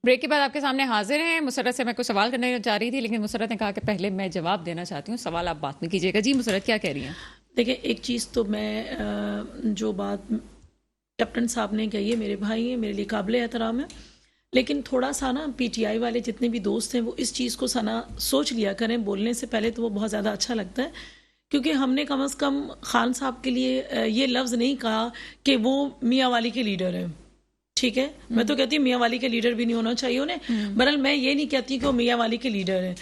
Break کے بعد آپ کے سامنے حاضر ہیں. مسرت سے میں کوئی سوال کرنے جا رہی تھی لیکن مسرت نے کہا کہ پہلے میں جواب دینا چاہتی ہوں, سوال آپ بعد میں کیجیے گا. جی مسرت کیا کہہ رہی ہیں؟ دیکھیں ایک چیز تو میں جو بات کیپٹن صاحب نے کہی ہے, میرے بھائی ہیں, میرے لیے قابل احترام ہے, لیکن تھوڑا سا نا پی ٹی آئی والے جتنے بھی دوست ہیں وہ اس چیز کو سنا سوچ لیا کریں بولنے سے پہلے, تو وہ بہت زیادہ اچھا لگتا ہے. کیونکہ ہم نے کم از کم خان صاحب کے لیے یہ لفظ نہیں کہا کہ وہ میاں والی کے لیڈر ہیں. ٹھیک ہے, میں تو کہتی ہوں میاں والی کے لیڈر بھی نہیں ہونا چاہیے انہیں. بہرحال میں یہ نہیں کہتی کہ وہ میاں والی کے لیڈر ہیں.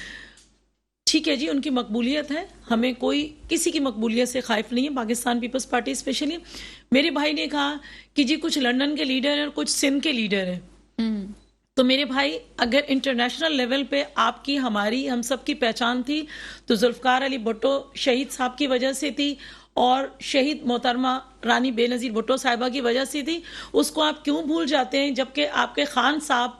ٹھیک ہے جی, ان کی مقبولیت ہے, ہمیں کوئی کسی کی مقبولیت سے خائف نہیں ہے, پاکستان پیپلز پارٹی اسپیشلی. میرے بھائی نے کہا کہ جی کچھ لندن کے لیڈر ہیں اور کچھ سندھ کے لیڈر ہیں. تو میرے بھائی اگر انٹرنیشنل لیول پہ آپ کی ہماری ہم سب کی پہچان تھی تو ذوالفقار علی بھٹو شہید صاحب کی وجہ سے تھی اور شہید محترمہ رانی بے نظیر بھٹو صاحبہ کی وجہ سے تھی. اس کو آپ کیوں بھول جاتے ہیں جبکہ آپ کے خان صاحب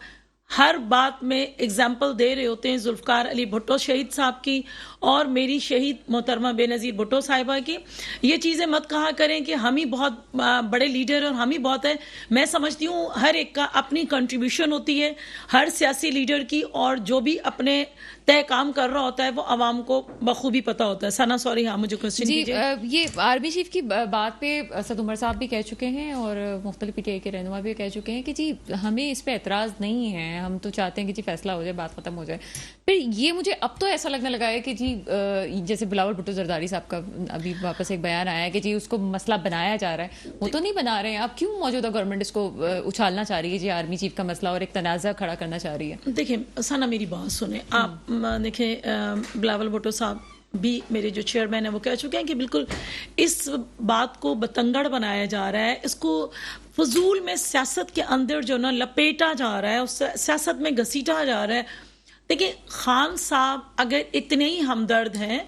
ہر بات میں اگزامپل دے رہے ہوتے ہیں ذوالفقار علی بھٹو شہید صاحب کی اور میری شہید محترمہ بے نظیر بھٹو صاحبہ کی. یہ چیزیں مت کہا کریں کہ ہم ہی بہت بڑے لیڈر اور ہم ہی بہت ہیں. میں سمجھتی ہوں ہر ایک کا اپنی کنٹریبیوشن ہوتی ہے, ہر سیاسی لیڈر کی, اور جو بھی اپنے طے کام کر رہا ہوتا ہے وہ عوام کو بخوبی پتہ ہوتا ہے. ثنا سوری, ہاں مجھے کوسچن کیجیے. یہ آرمی چیف کی بات پہ اسد عمر صاحب بھی کہہ چکے ہیں اور مختلف پی ٹی آئی کے رہنما بھی کہہ چکے ہیں کہ جی ہمیں اس پہ اعتراض نہیں ہے, ہم تو چاہتے ہیں کہ جی فیصلہ ہو جائے, بات ختم ہو جائے. پھر یہ مجھے اب تو ایسا لگنے لگا ہے کہ جی جیسے بلاول بھٹو زرداری صاحب کا ابھی واپس ایک بیان آیا ہے کہ جی اس کو مسئلہ بنایا جا رہا ہے. وہ تو نہیں بنا رہے ہیں, اب کیوں موجودہ گورنمنٹ اس کو اچھالنا چاہ رہی ہے جی آرمی چیف کا مسئلہ اور ایک تنازع کھڑا کرنا چاہ رہی ہے؟ دیکھیں ثنا میری بات سنیں آپ. دیکھیں بلاول بھٹو صاحب بھی میرے جو چیئرمین ہیں وہ کہہ چکے ہیں کہ بالکل اس بات کو بتنگڑ بنایا جا رہا ہے, اس کو فضول میں سیاست کے اندر جو نا لپیٹا جا رہا ہے, اس سیاست میں گھسیٹا جا رہا ہے. دیکھیں خان صاحب اگر اتنے ہی ہمدرد ہیں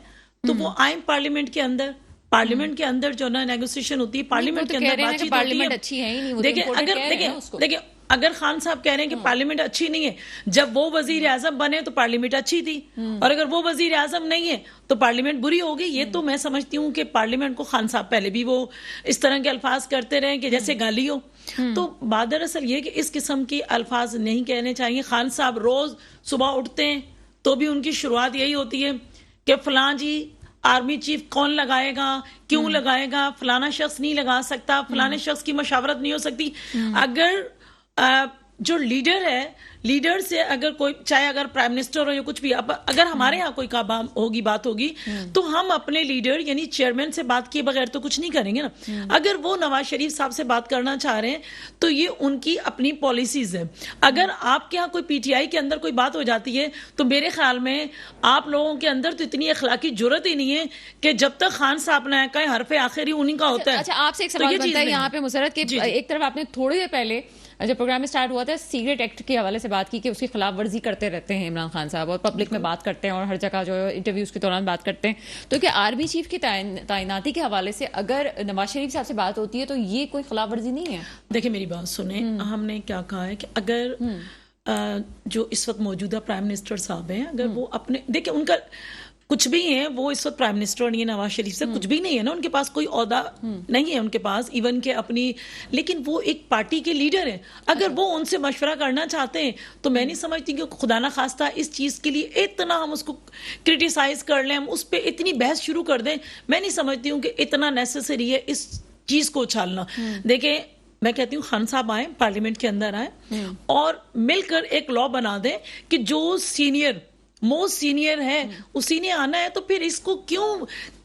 تو وہ آئیں پارلیمنٹ کے اندر, پارلیمنٹ کے اندر جو نا نیگوسیشن ہوتی ہے, پارلیمنٹ کے اندر بات چیت ہوتی ہے. دیکھیں اگر خان صاحب کہہ رہے ہیں کہ پارلیمنٹ اچھی نہیں ہے, جب وہ وزیر اعظم بنے تو پارلیمنٹ اچھی تھی, اور اگر وہ وزیر اعظم نہیں ہے تو پارلیمنٹ بری ہوگی. یہ تو میں سمجھتی ہوں کہ پارلیمنٹ کو خان صاحب پہلے بھی وہ اس طرح کے الفاظ کرتے رہے کہ جیسے گالی ہو. تو بات دراصل یہ کہ اس قسم کے الفاظ نہیں کہنے چاہیے. خان صاحب روز صبح اٹھتے ہیں تو بھی ان کی شروعات یہی ہوتی ہے کہ فلاں جی آرمی چیف کون لگائے گا, کیوں لگائے گا, فلانا شخص نہیں لگا سکتا, فلانے شخص کی مشاورت نہیں ہو سکتی. اگر جو لیڈر ہے, لیڈر سے اگر کوئی چاہے اگر پرائم منسٹر ہو یا کچھ بھی, اگر ہمارے ہاں کوئی بات ہوگی تو ہم اپنے لیڈر یعنی چیئرمین سے بات کیے بغیر تو کچھ نہیں کریں گے نا. اگر وہ نواز شریف صاحب سے بات کرنا چاہ رہے ہیں تو یہ ان کی اپنی پالیسیز ہے. اگر آپ کے ہاں کوئی پی ٹی آئی کے اندر کوئی بات ہو جاتی ہے تو میرے خیال میں آپ لوگوں کے اندر تو اتنی اخلاقی جرت ہی نہیں ہے کہ جب تک خان صاحب نے کہا حرف آخری انہیں کا ہوتا ہے. اچھا آپ سے ایک سوال بنتا ہے یہاں پہ مسرت کے, ایک طرف آپ نے تھوڑی دیر پہلے جب پروگرام میں سٹارٹ ہوا تھا سیکریٹ ایکٹ کے حوالے سے بات کی کہ اس کی خلاف ورزی کرتے رہتے ہیں عمران خان صاحب, اور پبلک میں بات کرتے ہیں اور ہر جگہ جو انٹرویوز کے دوران بات کرتے ہیں. تو کیا آرمی چیف کی تعیناتی کے حوالے سے اگر نواز شریف صاحب سے بات ہوتی ہے تو یہ کوئی خلاف ورزی نہیں ہے؟ دیکھیں میری بات سنیں, ہم نے کیا کہا ہے کہ اگر جو اس وقت موجودہ پرائم منسٹر صاحب ہیں اگر وہ اپنے, دیکھیں ان کا کچھ بھی ہیں, وہ اس وقت پرائم منسٹر نہیں ہے نواز شریف سے, کچھ بھی نہیں ہے نا, ان کے پاس کوئی عہدہ نہیں ہے ان کے پاس ایون کہ اپنی, لیکن وہ ایک پارٹی کے لیڈر ہیں. اگر وہ ان سے مشورہ کرنا چاہتے ہیں تو میں نہیں سمجھتی کہ خدا نہ خواستہ اس چیز کے لیے اتنا ہم اس کو کرٹیسائز کر لیں, ہم اس پہ اتنی بحث شروع کر دیں. میں نہیں سمجھتی ہوں کہ اتنا نیسیسری ہے اس چیز کو اچھالنا. دیکھیں میں کہتی ہوں خان صاحب آئیں, پارلیمنٹ کے اندر آئیں اور مل کر ایک لا بنا دیں کہ جو موسٹ سینئر ہے اسی نے آنا ہے. تو پھر اس کو کیوں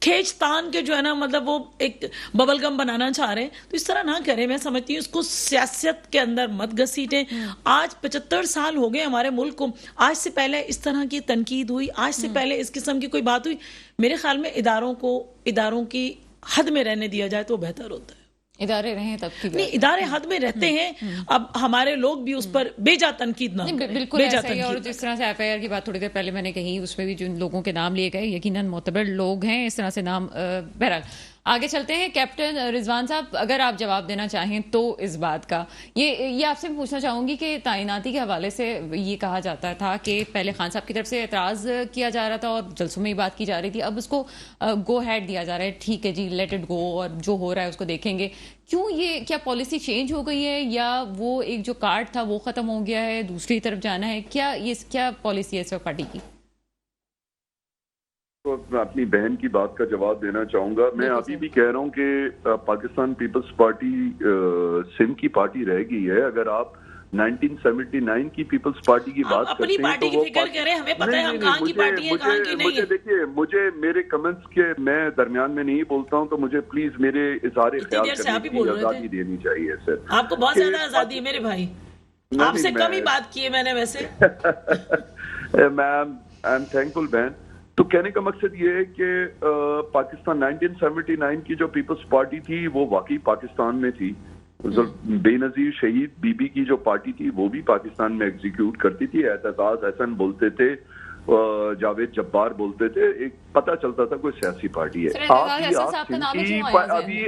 کھینچ تان کے جو ہے نا مطلب وہ ایک ببل گم بنانا چاہ رہے ہیں, تو اس طرح نہ کریں. میں سمجھتی ہوں اس کو سیاست کے اندر مت گھسیٹیں. آج 75 سال ہو گئے ہمارے ملک کو, آج سے پہلے اس طرح کی تنقید ہوئی, آج سے پہلے اس قسم کی کوئی بات ہوئی؟ میرے خیال میں اداروں کی حد میں رہنے دیا جائے تو بہتر ہوتا ہے. ادارے رہیں تب کی نہیں, ادارے حد میں رہتے ہیں, اب ہمارے لوگ بھی اس پر بیجا تنقید نہ کریں. بالکل ایسا ہی. اور جس طرح سے ایف آئی آر کی بات تھوڑی دیر پہلے میں نے کہی, اس میں بھی جن لوگوں کے نام لیے گئے یقیناً معتبر لوگ ہیں, اس طرح سے نام. بہرحال آگے چلتے ہیں کیپٹن رضوان صاحب، اگر آپ جواب دینا چاہیں تو اس بات کا، یہ آپ سے پوچھنا چاہوں گی کہ تعیناتی کے حوالے سے یہ کہا جاتا تھا کہ پہلے خان صاحب کی طرف سے اعتراض کیا جا رہا تھا اور جلسوں میں یہ بات کی جا رہی تھی، اب اس کو گو ہیڈ دیا جا رہا ہے، ٹھیک ہے جی لیٹ اٹ گو اور جو ہو رہا ہے اس کو دیکھیں گے. کیوں یہ کیا پالیسی چینج ہو گئی ہے یا وہ ایک جو کارڈ تھا وہ ختم ہو گیا ہے، دوسری طرف جانا ہے، کیا پالیسی ہے اس وقت پارٹی کی؟ تو میں اپنی بہن کی بات کا جواب دینا چاہوں گا. میں ابھی بھی کہہ رہا ہوں کہ پاکستان پیپلز پارٹی سندھ کی پارٹی رہ گئی ہے. اگر آپ 1979 کی پیپلز پارٹی کی بات کرتے ہیں تو وہ فکر کریں، ہمیں پتہ ہے ہم کہاں کی پارٹی ہے کہاں کی نہیں ہے. دیکھیے مجھے میرے کمنٹس کے میں درمیان میں نہیں بولتا ہوں، تو مجھے پلیز میرے اظہار خیال کرنے کی آزادی دینی چاہیے. سر آپ کو بہت زیادہ آزادی ہے میرے بھائی، آپ سے کم ہی بات کی ہے میں نے ویسے. میم آئی ایم تھینکفل بہن. تو کہنے کا مقصد یہ ہے کہ پاکستان 1979 کی جو پیپلز پارٹی تھی وہ واقعی پاکستان میں تھی. بے نظیر شہید بی بی کی جو پارٹی تھی وہ بھی پاکستان میں ایگزیکیوٹ کرتی تھی. اعتزاز احسن بولتے تھے، جاوید جبار بولتے تھے، ایک پتہ چلتا تھا کوئی سیاسی پارٹی ہے.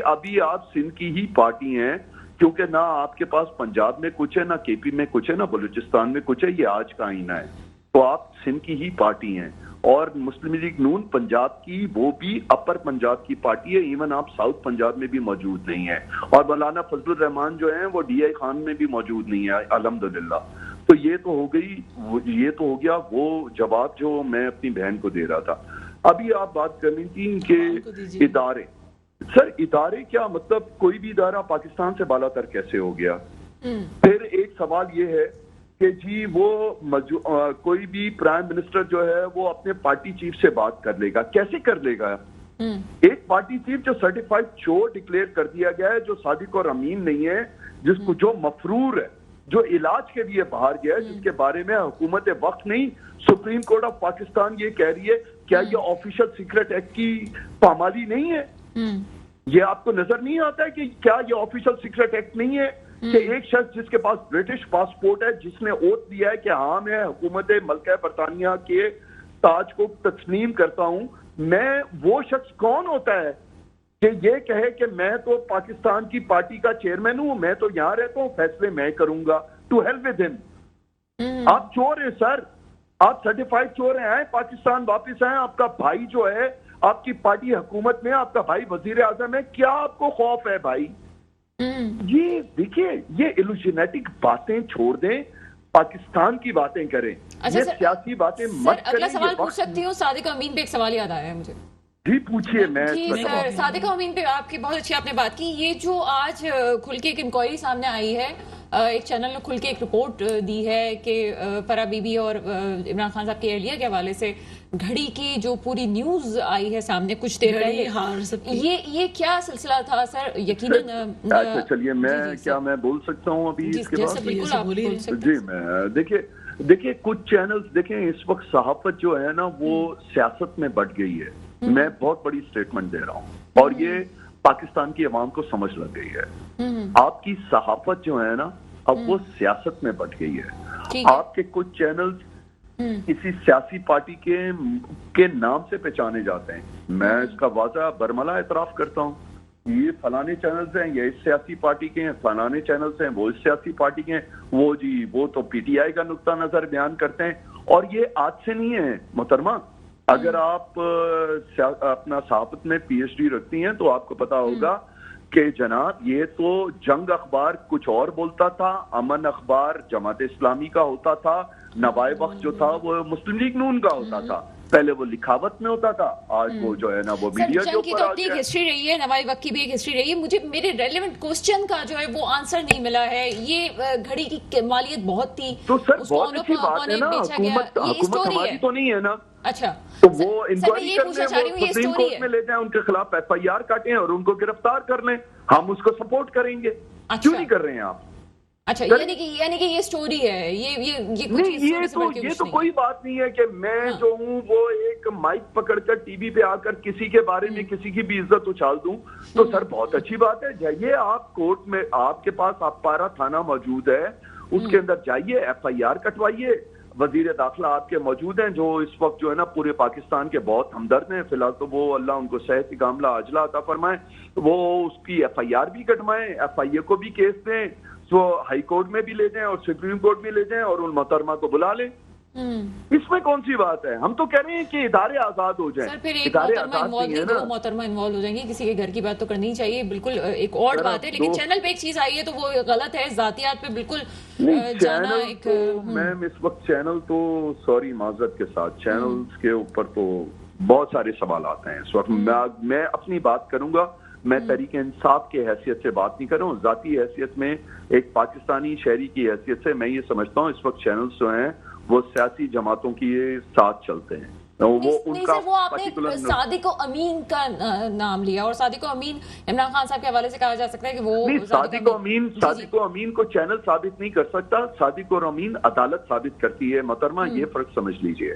ابھی آپ سندھ کی ہی پارٹی ہیں، کیونکہ نہ آپ کے پاس پنجاب میں کچھ ہے، نہ کے پی میں کچھ ہے، نہ بلوچستان میں کچھ ہے. یہ آج کا آئینہ ہے. تو آپ سندھ کی ہی پارٹی ہیں. اور مسلم لیگ نون پنجاب کی وہ بھی اپر پنجاب کی پارٹی ہے. ایون آپ ساؤتھ پنجاب میں بھی موجود نہیں ہیں. اور مولانا فضل الرحمان جو ہیں وہ ڈی آئی خان میں بھی موجود نہیں ہے الحمدللہ. تو یہ تو ہو گیا وہ جواب جو میں اپنی بہن کو دے رہا تھا. ابھی آپ بات کرنی تھی کہ ادارے، سر ادارے کیا مطلب کوئی بھی ادارہ پاکستان سے بالا تر کیسے ہو گیا؟ پھر ایک سوال یہ ہے کہ جی وہ کوئی بھی پرائم منسٹر جو ہے وہ اپنے پارٹی چیف سے بات کر لے گا. کیسے کر لے گا؟ ایک پارٹی چیف جو سرٹیفائیڈ چور ڈکلیئر کر دیا گیا ہے، جو صادق اور امین نہیں ہے، جس کو جو مفرور ہے، جو علاج کے لیے باہر گیا ہے، جس کے بارے میں حکومت وقت نہیں سپریم کورٹ آف پاکستان یہ کہہ رہی ہے، کیا یہ آفیشل سیکرٹ ایکٹ کی پامالی نہیں ہے؟ یہ آپ کو نظر نہیں آتا ہے کہ کیا یہ آفیشل سیکرٹ ایکٹ نہیں ہے کہ ایک شخص جس کے پاس برٹش پاسپورٹ ہے، جس نے اوتھ دیا ہے کہ ہاں میں حکومت ملکہ برطانیہ کے تاج کو تسلیم کرتا ہوں، میں وہ شخص کون ہوتا ہے کہ یہ کہے کہ میں تو پاکستان کی پارٹی کا چیئرمین ہوں، میں تو یہاں رہتا ہوں، فیصلے میں کروں گا. ٹو ہیل ود ہم. آپ چور ہیں سر، آپ سرٹیفائیڈ چور ہیں. آئیں پاکستان واپس آئیں. آپ کا بھائی جو ہے آپ کی پارٹی حکومت میں، آپ کا بھائی وزیر اعظم ہے. کیا آپ کو خوف ہے بھائی؟ یہ دیکھیے یہ ایلوجینیٹک باتیں چھوڑ دیں، پاکستان کی باتیں کریں. یہ سیاسی باتیں مت کریں. اگلا سوال پوچھ سکتی ہوں؟ صادق امین پہ ایک سوال یاد آیا ہے مجھے. جی پوچھئے. میں جی سر، صادق امین پہ آپ کی بہت اچھی آپ نے بات کی. یہ جو آج کھل کے ایک انکوائری سامنے آئی ہے، ایک چینل نے کھل کے ایک رپورٹ دی ہے کہ فرح بی بی اور عمران خان صاحب کے اہلیہ کے حوالے سے گھڑی کی جو پوری نیوز آئی ہے سامنے کچھ دیر پہلے، یہ کیا سلسلہ تھا سر؟ یقیناً اچھا چلیے میں بول سکتا ہوں ابھی اس کے بعد؟ جی میں دیکھیے کچھ چینلز دیکھیں اس وقت صحافت جو ہے نا وہ سیاست میں بٹ گئی ہے. میں بہت بڑی سٹیٹمنٹ دے رہا ہوں اور یہ پاکستان کی عوام کو سمجھ لگ گئی ہے. آپ کی صحافت جو ہے نا اب وہ سیاست میں بٹ گئی ہے. آپ کے کچھ چینلز کسی سیاسی پارٹی کے نام سے پہچانے جاتے ہیں. میں اس کا واضح برملا اعتراف کرتا ہوں. یہ فلانے چینلز ہیں، یہ اس سیاسی پارٹی کے ہیں، فلانے چینلز ہیں وہ اس سیاسی پارٹی کے ہیں، وہ تو پی ٹی آئی کا نقطہ نظر بیان کرتے ہیں. اور یہ آج سے نہیں ہے محترمہ. اگر آپ اپنا صحافت میں پی ایچ ڈی رکھتی ہیں تو آپ کو پتا ہوگا کہ جناب یہ تو جنگ اخبار کچھ اور بولتا تھا، امن اخبار جماعت اسلامی کا ہوتا تھا، نوائے وقت جو تھا وہ مسلم لیگ نون کا ہوتا تھا. پہلے وہ لکھاوت میں ہوتا تھا، آج وہ جو ہے نا وہ میڈیا کے اوپر آ گیا. ہسٹری رہی ہے، نوائی وقت کی بھی ایک ہسٹری رہی ہے. مجھے میرے ریلیونٹ کوسچن کا جو ہے وہ آنسر نہیں ملا ہے. یہ گھڑی کی مالیت بہت تھی تو سر بہت اچھی بات ہے نا، حکومت ہماری تو نہیں ہے نا. اچھا تو وہ انکوائری کرنے سپریم کورٹ میں لے جائیں، ان کے خلاف ایف آئی آر کاٹیں اور ان کو گرفتار کر لیں. ہم اس کو سپورٹ کریں گے. کیوں نہیں کر رہے ہیں آپ؟ اچھا یعنی کہ یہ سٹوری ہے، یہ تو کوئی بات نہیں ہے کہ میں جو ہوں وہ ایک مائک پکڑ کر ٹی وی پہ آ کر کسی کے بارے میں کسی کی بھی عزت اچھال دوں. تو سر بہت اچھی بات ہے. جائیے آپ کورٹ میں، آپ کے پاس اپارا تھانہ موجود ہے، اس کے اندر جائیے، ایف آئی آر کٹوائیے. وزیر داخلہ آپ کے موجود ہیں جو اس وقت جو ہے نا پورے پاکستان کے بہت ہمدرد ہیں. فی الحال تو وہ اللہ ان کو صحت کاملہ عاجلہ عطا فرمائے. وہ اس کی ایف آئی آر بھی کٹوائیں, ایف آئی اے کو بھی کیس دیں, وہ ہائی کورٹ میں بھی لے جائیں اور سپریم کورٹ میں لے جائیں اور ان محترمہ کو بلا لیں. اس میں کون سی بات ہے؟ ہم تو کہہ رہے ہیں کہ ادارے آزاد ہو جائیں. سر پھر ایک ادارے محترمہ آزاد انوالو نہیں ہے نہیں, نا. دو محترمہ انوالو ہو جائیں گے, کسی کے گھر کی بات تو کرنی چاہیے, بالکل ایک اور بات ہے. لیکن چینل پہ ایک چیز آئی ہے تو وہ غلط ہے, ذاتیات پہ بالکل جانا چینل ایک تو میم اس وقت چینل تو سوری معذرت کے ساتھ چینلز کے اوپر تو بہت سارے سوالات ہیں اس وقت. میں اپنی بات کروں گا, میں تحریک انصاف کے حیثیت سے بات نہیں کر رہا ہوں, ذاتی حیثیت میں ایک پاکستانی شہری کی حیثیت سے میں یہ سمجھتا ہوں اس وقت چینلز جو ہیں وہ سیاسی جماعتوں کی ساتھ چلتے ہیں. نہیں سر, وہ آپ نے صادق و امین کا نام لیا, اور صادق و امین عمران خان صاحب کے حوالے سے کہا جا سکتا ہے کہ وہ صادق و امین کو چینل ثابت نہیں کر سکتا, صادق و امین عدالت ثابت کرتی ہے محترمہ, یہ فرق سمجھ لیجئے.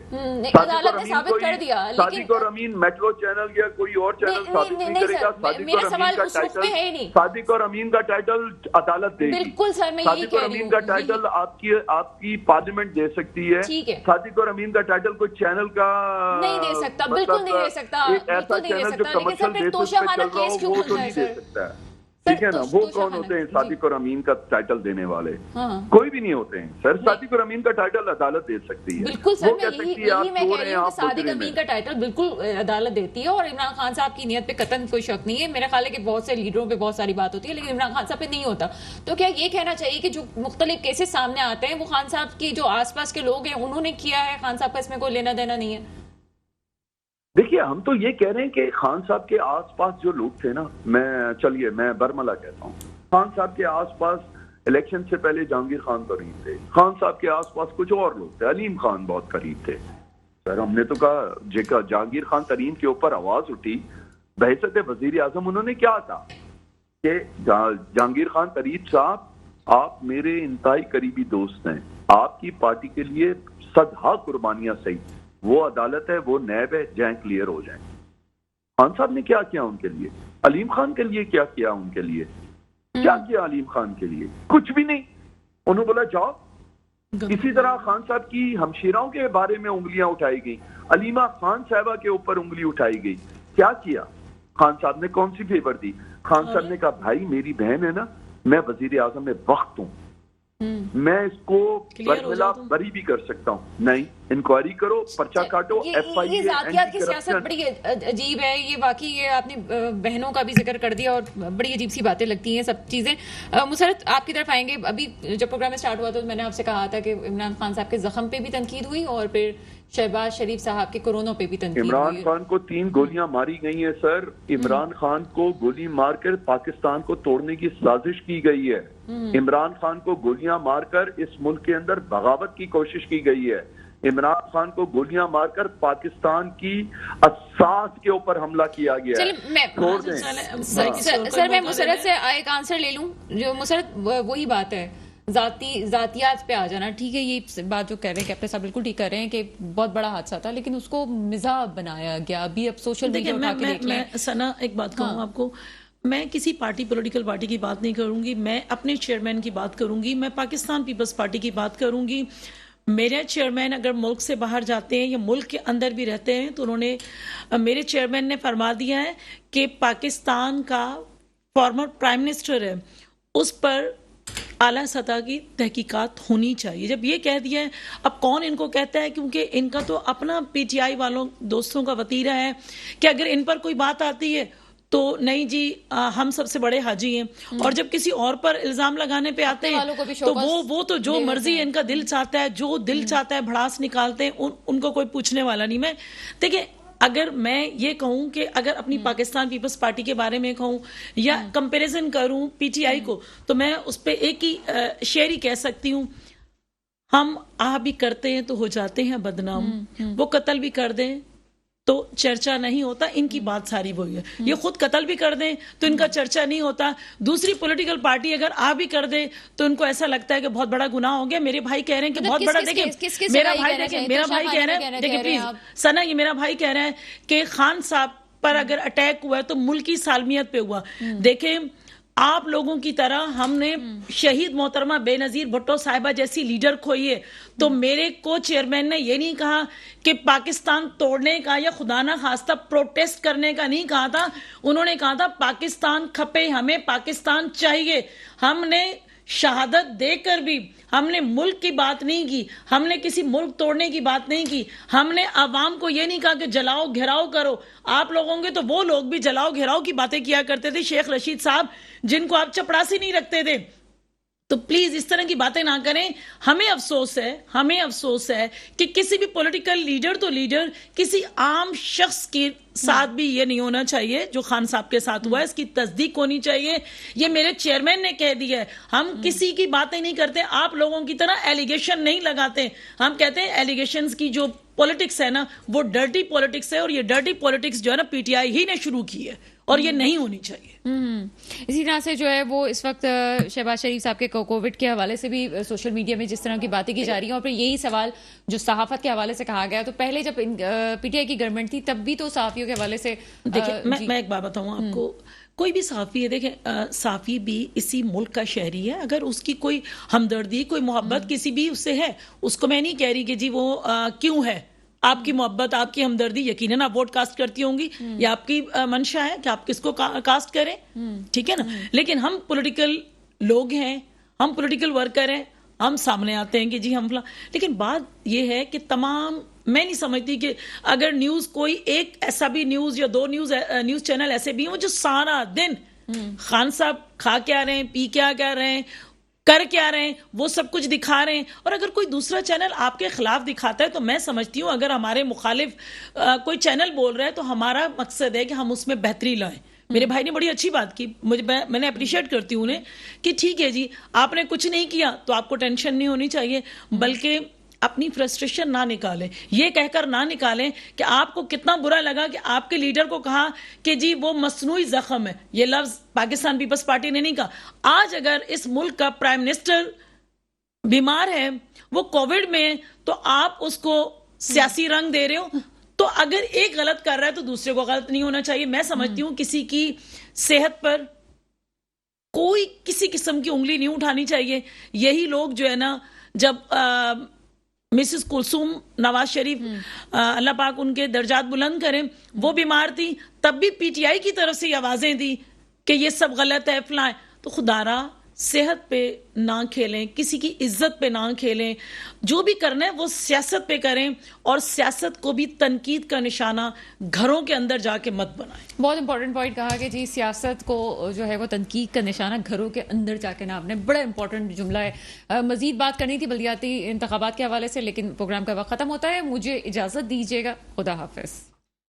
عدالت نے ثابت کر دیا, صادق و امین میٹرو چینل یا کوئی اور چینل ثابت نہیں کرے گا. میرا سوال اس رخ پہ ہے ہی نہیں. صادق و امین کا ٹائٹل عدالت دے گی. بالکل سر, میں یہی صادق و امین کا ٹائٹل آپ کی پارلیمنٹ دے سکتی ہے. صادق و امین کا ٹائٹل کوئی چینل کا نہیں دے سکتا, بالکل نہیں دے سکتا, بالکل نہیں دے سکتا. لیکن سر پھر توشہ خانہ کیس کیوں کھلتا ہے سر؟ ٹھیک ہے نا, وہ کون ہوتے ہیں صادق اور امین کا ٹائٹل دینے والے؟ کوئی بھی نہیں ہوتے ہیں سر. صادق اور امین کا ٹائٹل عدالت دے سکتی ہے. بالکل سر, یہی میں کہہ رہی ہوں کہ صادق امین کا ٹائٹل بالکل عدالت دیتی ہے, اور عمران خان صاحب کی نیت پہ قطعاً کوئی شک نہیں ہے. میرا خیال ہے کہ بہت سے لیڈروں پہ بہت ساری بات ہوتی ہے لیکن عمران خان صاحب پہ نہیں ہوتا. تو کیا یہ کہنا چاہیے کہ جو مختلف کیسز سامنے آتے ہیں وہ خان صاحب کی جو آس پاس کے لوگ ہیں انہوں نے کیا ہے, خان صاحب کا اس میں کوئی لینا دینا نہیں ہے؟ دیکھیے ہم تو یہ کہہ رہے ہیں کہ خان صاحب کے آس پاس جو لوگ تھے نا, میں برملا کہتا ہوں, خان صاحب کے آس پاس الیکشن سے پہلے جہانگیر خان قریب تھے, خان صاحب کے آس پاس کچھ اور لوگ تھے, علیم خان بہت قریب تھے. سر ہم نے تو کہا جہانگیر خان ترین کے اوپر آواز اٹھی بحیثیت وزیر اعظم, انہوں نے کیا تھا کہ جہانگیر خان ترین صاحب آپ میرے انتہائی قریبی دوست ہیں, آپ کی پارٹی کے لیے صدہا قربانیاں صحیح, وہ عدالت ہے, وہ نیب ہے, جائیں کلیئر ہو جائیں. خان صاحب نے کیا کیا ان کے لیے؟ علیم خان کے لیے کیا کیا ان کے لیے؟ کیا کیا علیم خان کے لیے؟ کچھ بھی نہیں. انہوں بولا جاؤ. اسی طرح خان صاحب کی ہمشیراؤں کے بارے میں انگلیاں اٹھائی گئی, علیمہ خان صاحبہ کے اوپر انگلی اٹھائی گئی. کیا کیا خان صاحب نے؟ کون سی فیور دی؟ خان صاحب نے کہا بھائی میری بہن ہے نا, میں وزیر اعظم میں وقت ہوں, میں اس کو برملا بری بھی کر سکتا ہوں. نہیں, انکوائری کرو, پرچہ کاٹو, ایف آئی اے. یہ ذاتیات کی سیاست بڑی عجیب ہے. یہ واقعی یہ آپ نے بہنوں کا بھی ذکر کر دیا اور بڑی عجیب سی باتیں لگتی ہیں سب چیزیں. مسرت آپ کی طرف آئیں گے. ابھی جب پروگرام اسٹارٹ ہوا تو میں نے آپ سے کہا تھا کہ عمران خان صاحب کے زخم پہ بھی تنقید ہوئی اور پھر شہباز شریف صاحب کے کورونا پہ بھی تنقید ہوئی. عمران خان کو 3 گولیاں ماری گئی ہیں سر. عمران خان کو گولی مار کر پاکستان کو توڑنے کی سازش کی گئی ہے. عمران خان کو گولیاں مار کر اس ملک کے اندر بغاوت کی کوشش کی گئی ہے. عمران خان کو گولیاں مار کر پاکستان کی اساس کے اوپر حملہ کیا گیا ہے. سر میں مسرت سے ایک آنسر لے لوں. جو مسرت وہی بات ہے, ذاتیات پہ آ جانا. ٹھیک ہے, یہ بات جو کہہ رہے ہیں کیپٹن صاحب بالکل ٹھیک کر رہے ہیں کہ بہت بڑا حادثہ تھا لیکن اس کو مزاح بنایا گیا. ابھی اب سوشل میڈیا اٹھا کے دیکھ لیں. میں ثنا ایک بات کہوں آپ کو, میں کسی پولیٹیکل پارٹی کی بات نہیں کروں گی, میں اپنے چیئرمین کی بات کروں گی, میں پاکستان پیپلز پارٹی کی بات کروں گی. میرے چیئرمین اگر ملک سے باہر جاتے ہیں یا ملک کے اندر بھی رہتے ہیں تو انہوں نے, میرے چیئرمین نے فرما دیا ہے کہ پاکستان کا فارمر پرائم منسٹر ہے, اس پر اعلیٰ سطح کی تحقیقات ہونی چاہیے. جب یہ کہہ دیا ہے, اب کون ان کو کہتا ہے, کیونکہ ان کا تو اپنا پی ٹی آئی والوں دوستوں کا وتیرہ ہے کہ اگر ان پر کوئی بات آتی ہے تو نہیں جی ہم سب سے بڑے حاجی ہیں, اور جب کسی اور پر الزام لگانے پہ آتے ہیں تو وہ تو جو مرضی ان کا دل چاہتا ہے, جو دل چاہتا ہے بھڑاس نکالتے ہیں, ان کو کوئی پوچھنے والا نہیں. میں دیکھیں, اگر میں یہ کہوں کہ اگر اپنی پاکستان پیپلز پارٹی کے بارے میں کہوں یا کمپیریزن کروں پی ٹی آئی کو, تو میں اس پہ ایک ہی شعر ہی کہہ سکتی ہوں, ہم بھی کرتے ہیں تو ہو جاتے ہیں بدنام, وہ قتل بھی کر دیں تو چرچا نہیں ہوتا. ان کی بات ساری وہی ہے, یہ خود قتل بھی کر دیں تو ان کا چرچا نہیں ہوتا. دوسری پولیٹیکل پارٹی اگر بھی کر دے تو ان کو ایسا لگتا ہے کہ بہت بڑا گناہ ہو گیا. میرے بھائی کہہ رہے ہیں کہ بہت بڑا, دیکھیں میرا بھائی کہہ رہا ہے, دیکھیں پلیز ثنا, یہ میرا بھائی کہہ رہا ہے کہ خان صاحب پر اگر اٹیک ہوا ہے تو ملکی سالمیت پہ ہوا. دیکھیں آپ لوگوں کی طرح ہم نے شہید محترمہ بے نظیر بھٹو صاحبہ جیسی لیڈر کھوئی ہے. تو میرے کو چیئرمین نے یہ نہیں کہا کہ پاکستان توڑنے کا یا خدا نہ خواستہ پروٹیسٹ کرنے کا نہیں کہا تھا. انہوں نے کہا تھا پاکستان کھپے, ہمیں پاکستان چاہیے. ہم نے شہادت دے کر بھی ہم نے ملک کی بات نہیں کی, ہم نے کسی ملک توڑنے کی بات نہیں کی. ہم نے عوام کو یہ نہیں کہا کہ جلاؤ گھیراؤ کرو. آپ لوگوں کے تو وہ لوگ بھی جلاؤ گھیراؤ کی باتیں کیا کرتے تھے, شیخ رشید صاحب جن کو آپ چپڑاسی نہیں رکھتے تھے. تو پلیز اس طرح کی باتیں نہ کریں. ہمیں افسوس ہے کہ کسی بھی پولیٹیکل لیڈر تو لیڈر, کسی عام شخص کے ساتھ بھی یہ نہیں ہونا چاہیے جو خان صاحب کے ساتھ ہوا ہے. اس کی تصدیق ہونی چاہیے. یہ میرے چیئرمین نے کہہ دیا ہے. ہم کسی کی باتیں نہیں کرتے, آپ لوگوں کی طرح ایلیگیشن نہیں لگاتے. ہم کہتے ہیں ایلیگیشنز کی جو پولیٹکس ہے نا وہ ڈرٹی پولیٹکس ہے, اور یہ ڈرٹی پولیٹکس جو ہے نا پی ٹی آئی ہی نے شروع کی ہے, اور یہ نہیں ہونی چاہیے. اسی طرح سے جو ہے وہ اس وقت شہباز شریف صاحب کے کووڈ کے حوالے سے بھی سوشل میڈیا میں جس طرح کی باتیں کی جا رہی ہیں, اور پھر یہی سوال جو صحافت کے حوالے سے کہا گیا, تو پہلے جب پی ٹی آئی کی گورنمنٹ تھی تب بھی تو صحافیوں کے حوالے سے دیکھیں میں ایک بات بتاؤں آپ کو, کوئی بھی صحافی ہے, دیکھیں صحافی بھی اسی ملک کا شہری ہے. اگر اس کی کوئی ہمدردی کوئی محبت کسی بھی اس سے ہے, اس کو میں نہیں کہہ رہی کہ جی وہ کیوں ہے. آپ کی محبت آپ کی ہمدردی یقیناً آپ ووٹ کاسٹ کرتی ہوں گی, یا آپ کی منشا ہے کہ آپ کس کو کاسٹ کریں, ٹھیک ہے نا. لیکن ہم پولیٹیکل لوگ ہیں, ہم پولیٹیکل ورکر ہیں, ہم سامنے آتے ہیں کہ جی ہم فلاں. لیکن بات یہ ہے کہ تمام, میں نہیں سمجھتی کہ اگر نیوز کوئی ایک ایسا بھی نیوز یا دو نیوز چینل ایسے بھی ہیں جو سارا دن خان صاحب کھا کے آ رہے ہیں, پی کے آ رہے ہیں, کر کیا رہے ہیں, وہ سب کچھ دکھا رہے ہیں. اور اگر کوئی دوسرا چینل آپ کے خلاف دکھاتا ہے تو میں سمجھتی ہوں اگر ہمارے مخالف کوئی چینل بول رہا ہے تو ہمارا مقصد ہے کہ ہم اس میں بہتری لائیں. میرے بھائی نے بڑی اچھی بات کی, میں نے اپریشیٹ کرتی ہوں انہیں کہ ٹھیک ہے جی آپ نے کچھ نہیں کیا تو آپ کو ٹینشن نہیں ہونی چاہیے, بلکہ اپنی فرسٹریشن نہ نکالیں, یہ کہہ کر نہ نکالیں کہ آپ کو کتنا برا لگا کہ آپ کے لیڈر کو کہا کہ جی وہ مصنوعی زخم ہے. یہ لفظ پاکستان پیپلز پارٹی نے نہیں کہا. آج اگر اس ملک کا پرائم منسٹر بیمار ہے, وہ کووڈ میں, تو آپ اس کو سیاسی رنگ دے رہے ہو. تو اگر ایک غلط کر رہا ہے تو دوسرے کو غلط نہیں ہونا چاہیے. میں سمجھتی ہوں کسی کی صحت پر کوئی کسی قسم کی انگلی نہیں اٹھانی چاہیے. یہی لوگ جو ہے نا, جب مسز کلثوم نواز شریف اللہ پاک ان کے درجات بلند کریں, وہ بیمار تھی, تب بھی پی ٹی آئی کی طرف سے یہ آوازیں دی کہ یہ سب غلط ہے فلاں. تو خدا را صحت پہ نہ کھیلیں, کسی کی عزت پہ نہ کھیلیں. جو بھی کرنا ہے وہ سیاست پہ کریں, اور سیاست کو بھی تنقید کا نشانہ گھروں کے اندر جا کے مت بنائیں. بہت امپورٹنٹ پوائنٹ کہا کہ جی سیاست کو جو ہے وہ تنقید کا نشانہ گھروں کے اندر جا کے نہ بنے. بڑا امپورٹنٹ جملہ ہے. مزید بات کرنی تھی بلدیاتی انتخابات کے حوالے سے, لیکن پروگرام کا وقت ختم ہوتا ہے. مجھے اجازت دیجیے گا. خدا حافظ.